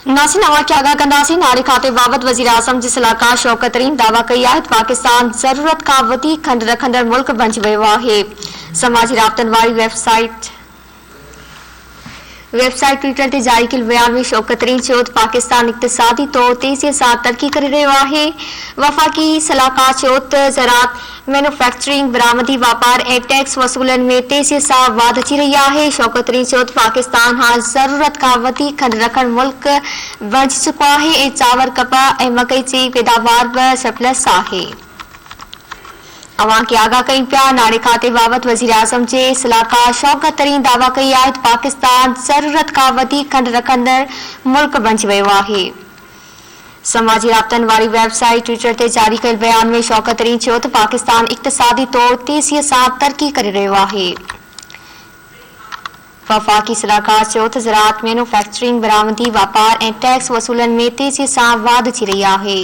नासिन आवाज़ के आगाह कंदासीं नारे खाते बाबत वज़ीर आज़म जी सलाहकार शौकत तरीन दावा कई आहे पाकिस्तान ज़रूरत का वधीक खंड रखंदड़ मुल्क बणिजी वियो आहे। समाजी राब्तनि वारी वेबसाइट ट्विटर ते जारी कयल बयान में शौकत तरीन चयो त पाकिस्तान इक़्तिसादी तौर तेज़ीअ सां तरक्की करे रहियो आहे। वफ़ाक़ी सलाहकार चयो त ज़राअत, मैन्युफैक्चरिंग, बरामदी, वापार ऐं टैक्स वसूलनि में तेज़ीअ सां वाध अची रही आहे। शौकत तरीन चयो त पाकिस्तान हाणे ज़रूरत खां वधीक खंड रखण मुल्क बणिजी चुको आहे ऐं चांवर, कपाह ऐं मकई जी पैदावार बि सरप्लस आहे। अवां खे आगाह कई पिया नारे खाते बाबत वज़ीर आज़म जे सलाहकार शौकत तरीन दावा कई आहे त पाकिस्तान ज़रूरत खां वधीक खंड रखंदड़ मुल्क बणिजी वियो आहे। समाजी राब्तनि वारी वेबसाइट ट्विटर ते जारी कयल बयान में शौकत तरीन चयो त पाकिस्तान इक़्तिसादी तौर तेज़ीअ सां तरक्की करे रहियो आहे। वफ़ाक़ी सलाहकार चयो त ज़राअत, मैन्युफैक्चरिंग, बरामदी, वापार ऐं टैक्स वसूलनि में तेज़ीअ सां वाध अची रही आहे।